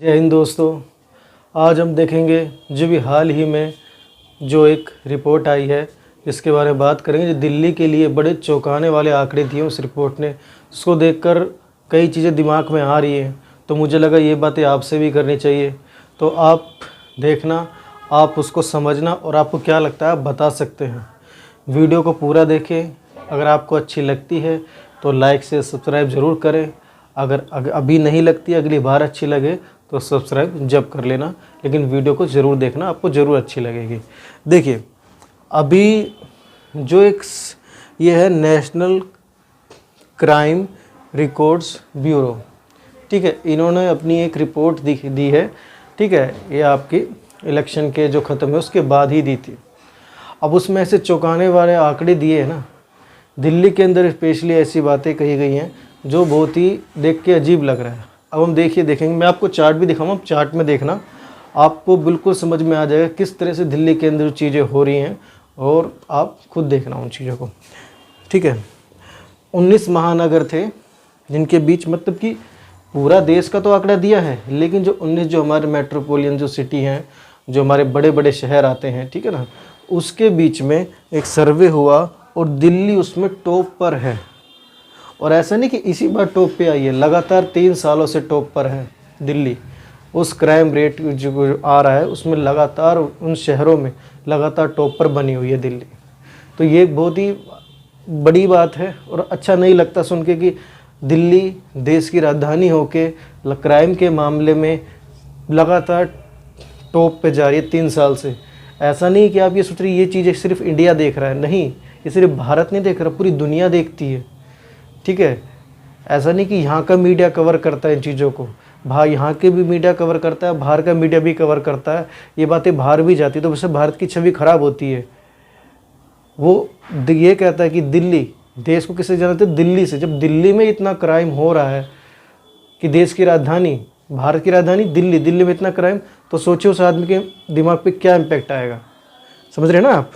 जय हिंद दोस्तों। आज हम देखेंगे जो भी हाल ही में जो एक रिपोर्ट आई है जिसके बारे में बात करेंगे। जो दिल्ली के लिए बड़े चौंकाने वाले आंकड़े दिए उस रिपोर्ट ने, उसको देखकर कई चीज़ें दिमाग में आ रही हैं, तो मुझे लगा ये बातें आपसे भी करनी चाहिए। तो आप देखना, आप उसको समझना और आपको क्या लगता है आप बता सकते हैं। वीडियो को पूरा देखें। अगर आपको अच्छी लगती है तो लाइक से सब्सक्राइब ज़रूर करें। अगर अभी नहीं लगती, अगली बार अच्छी लगे तो सब्सक्राइब जब कर लेना, लेकिन वीडियो को ज़रूर देखना, आपको ज़रूर अच्छी लगेगी। देखिए, अभी जो ये है नेशनल क्राइम रिकॉर्ड्स ब्यूरो, ठीक है, इन्होंने अपनी एक रिपोर्ट दी है, ठीक है। ये आपकी इलेक्शन के जो ख़त्म है उसके बाद ही दी थी। अब उसमें ऐसे चौंकाने वाले आंकड़े दिए हैं ना, दिल्ली के अंदर स्पेशली ऐसी बातें कही गई हैं जो बहुत ही देख के अजीब लग रहा है। अब हम देखेंगे, मैं आपको चार्ट भी दिखाऊंगा, चार्ट में देखना, आपको बिल्कुल समझ में आ जाएगा किस तरह से दिल्ली के अंदर चीज़ें हो रही हैं, और आप खुद देखना उन चीज़ों को, ठीक है। 19 महानगर थे जिनके बीच, मतलब कि पूरा देश का तो आंकड़ा दिया है, लेकिन जो 19 जो हमारे मेट्रोपोलियन जो सिटी हैं, जो हमारे बड़े बड़े शहर आते हैं, ठीक है ना, उसके बीच में एक सर्वे हुआ और दिल्ली उसमें टॉप पर है। और ऐसा नहीं कि इसी बार टॉप पे आई है, लगातार 3 सालों से टॉप पर है दिल्ली। उस क्राइम रेट जो आ रहा है उसमें लगातार उन शहरों में लगातार टॉप पर बनी हुई है दिल्ली। तो ये एक बहुत ही बड़ी बात है और अच्छा नहीं लगता सुन के कि दिल्ली देश की राजधानी होके क्राइम के मामले में लगातार टॉप पे जा रही है 3 साल से। ऐसा नहीं कि आप ये सोच रही ये चीज़ें सिर्फ इंडिया देख रहा है, नहीं, ये सिर्फ भारत नहीं देख रहा, पूरी दुनिया देखती है, ठीक है। ऐसा नहीं कि यहाँ का मीडिया कवर करता है इन चीज़ों को, यहाँ के भी मीडिया कवर करता है, बाहर का मीडिया भी कवर करता है, ये बातें बाहर भी जाती है, तो वैसे भारत की छवि खराब होती है। वो ये कहता है कि दिल्ली, देश को किससे जानते हैं? दिल्ली से। जब दिल्ली में इतना क्राइम हो रहा है कि देश की राजधानी, भारत की राजधानी दिल्ली, दिल्ली में इतना क्राइम, तो सोचिए उस आदमी के दिमाग पे क्या इम्पैक्ट आएगा। समझ रहे हैं ना आप?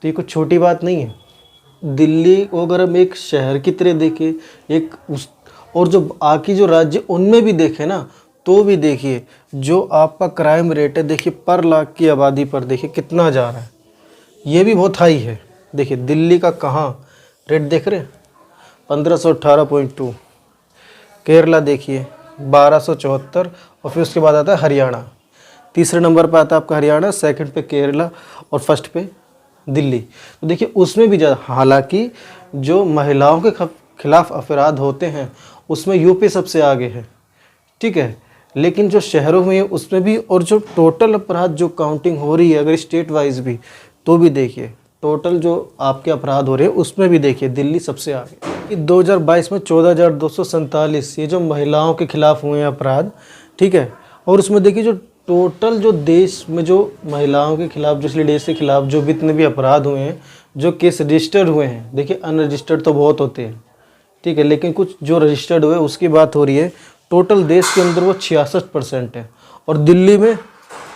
तो ये कुछ छोटी बात नहीं है। दिल्ली को अगर हम एक शहर की तरह देखें, एक और जो बाकी जो राज्य उनमें भी देखें ना, तो भी देखिए जो आपका क्राइम रेट है, देखिए पर लाख की आबादी पर देखिए कितना जा रहा है, ये भी बहुत हाई है। देखिए दिल्ली का कहाँ रेट देख रहे हैं, 1518.2। केरला देखिए 1274, और फिर उसके बाद आता है हरियाणा। तीसरे नंबर पर आता है आपका हरियाणा, सेकंड पे केरला और फर्स्ट पे दिल्ली। तो देखिए उसमें भी ज़्यादा, हालांकि जो महिलाओं के खिलाफ अपराध होते हैं उसमें यूपी सबसे आगे है, ठीक है, लेकिन जो शहरों में है उसमें भी, और जो टोटल अपराध जो काउंटिंग हो रही है अगर स्टेट वाइज भी, तो भी देखिए टोटल जो आपके अपराध हो रहे हैं उसमें भी देखिए दिल्ली सबसे आगे। 2022 में 14,247 ये जो महिलाओं के खिलाफ हुए हैं अपराध, ठीक है। और उसमें देखिए जो टोटल जो देश में जो महिलाओं के खिलाफ, जो लेडीज़ के खिलाफ जो जितने भी अपराध हुए हैं, जो केस रजिस्टर्ड हुए हैं, देखिए अनरजिस्टर्ड तो बहुत होते हैं, ठीक है, लेकिन कुछ जो रजिस्टर्ड हुए उसकी बात हो रही है, टोटल देश के अंदर वो 66% है, और दिल्ली में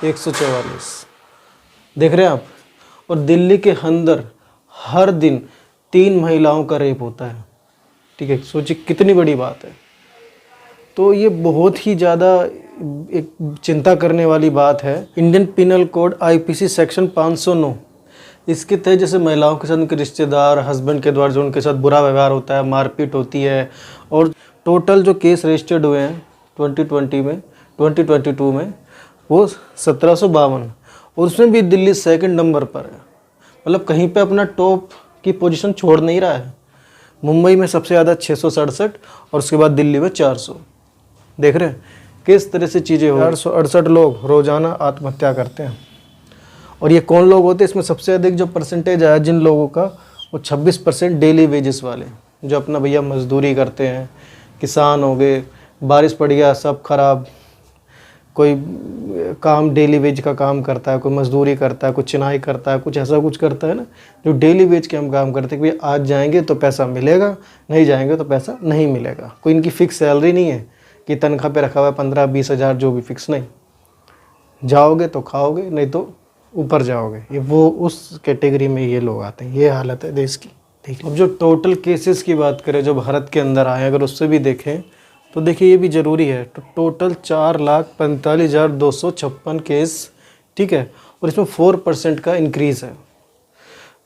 144। देख रहे हैं आप? और दिल्ली के अंदर हर दिन 3 महिलाओं का रेप होता है, ठीक है। सोचिए कितनी बड़ी बात है। तो ये बहुत ही ज़्यादा एक चिंता करने वाली बात है। Indian penal code IPC section 509, इसके तहत जैसे महिलाओं के साथ उनके रिश्तेदार, हस्बैंड के द्वारा जो उनके साथ बुरा व्यवहार होता है, मारपीट होती है, और टोटल जो केस रजिस्टर्ड हुए हैं 2022 में वो 1752, और उसमें भी दिल्ली सेकंड नंबर पर है। मतलब कहीं पे अपना टॉप की पोजीशन छोड़ नहीं रहा है। मुंबई में सबसे ज़्यादा 667, और उसके बाद दिल्ली में 400। देख रहे हैं किस तरह से चीज़ें हो। 468 लोग रोज़ाना आत्महत्या करते हैं। और ये कौन लोग होते हैं? इसमें सबसे अधिक जो परसेंटेज आया जिन लोगों का, वो 26% डेली वेजेस वाले, जो अपना भैया मजदूरी करते हैं, किसान हो गए, बारिश पड़ गया सब खराब, कोई काम डेली वेज का काम करता है, कोई मजदूरी करता है, कोई चिनाई करता है, कुछ ऐसा कुछ करता है ना, जो डेली वेज के हम काम करते हैं कि भाई आज जाएंगे तो पैसा मिलेगा, नहीं जाएंगे तो पैसा नहीं मिलेगा। कोई इनकी फ़िक्स सैलरी नहीं है कि तनख्वाह पे रखा हुआ है 15-20 हज़ार, जो भी फिक्स नहीं, जाओगे तो खाओगे, नहीं तो ऊपर जाओगे। ये वो उस कैटेगरी में ये लोग आते हैं। ये हालत है देश की। ठीक है, अब जो टोटल केसेस की बात करें जो भारत के अंदर आए, अगर उससे भी देखें तो देखिए ये भी ज़रूरी है। तो टोटल 4,45,256 केस, ठीक है, और इसमें 4% का इंक्रीज़ है।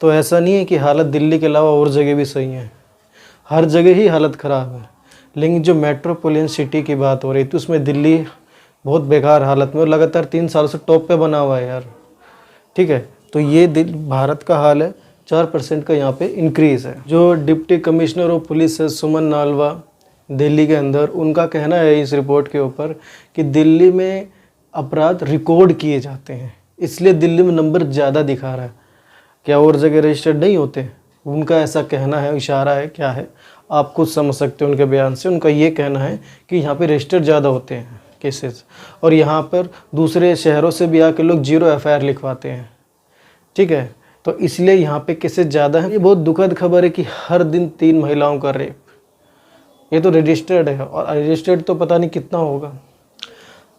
तो ऐसा नहीं है कि हालत दिल्ली के अलावा और जगह भी सही है, हर जगह ही हालत ख़राब है। लेकिन जो मेट्रोपॉलिटन सिटी की बात हो रही थी उसमें दिल्ली बहुत बेकार हालत में और लगातार 3 साल से टॉप पे बना हुआ है यार, ठीक है। तो ये भारत का हाल है, 4% का यहाँ पे इंक्रीज़ है। जो डिप्टी कमिश्नर ऑफ पुलिस है सुमन नालवा दिल्ली के अंदर, उनका कहना है इस रिपोर्ट के ऊपर कि दिल्ली में अपराध रिकॉर्ड किए जाते हैं, इसलिए दिल्ली में नंबर ज़्यादा दिखा रहा है। क्या और जगह रजिस्टर्ड नहीं होते? उनका ऐसा कहना है, इशारा है, क्या है आप खुद समझ सकते हो उनके बयान से। उनका ये कहना है कि यहाँ पे रजिस्टर्ड ज़्यादा होते हैं केसेस, और यहाँ पर दूसरे शहरों से भी आके लोग 0 FIR लिखवाते हैं, ठीक है। तो इसलिए यहाँ पे केसेस ज़्यादा हैं। ये बहुत दुखद खबर है कि हर दिन 3 महिलाओं का रेप, ये तो रजिस्टर्ड है, और रजिस्टर्ड तो पता नहीं कितना होगा।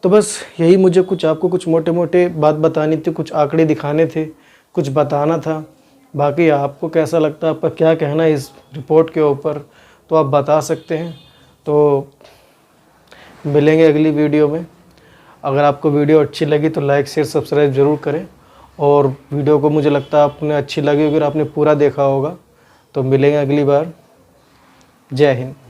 तो बस यही मुझे आपको कुछ मोटे मोटे बात बतानी थी, कुछ आंकड़े दिखाने थे, कुछ बताना था। बाकी आपको कैसा लगता है, आपका क्या कहना है इस रिपोर्ट के ऊपर, तो आप बता सकते हैं। तो मिलेंगे अगली वीडियो में। अगर आपको वीडियो अच्छी लगी तो लाइक शेयर सब्सक्राइब ज़रूर करें, और वीडियो को मुझे लगता है आपने अच्छी लगी, अगर आपने पूरा देखा होगा। तो मिलेंगे अगली बार। जय हिंद।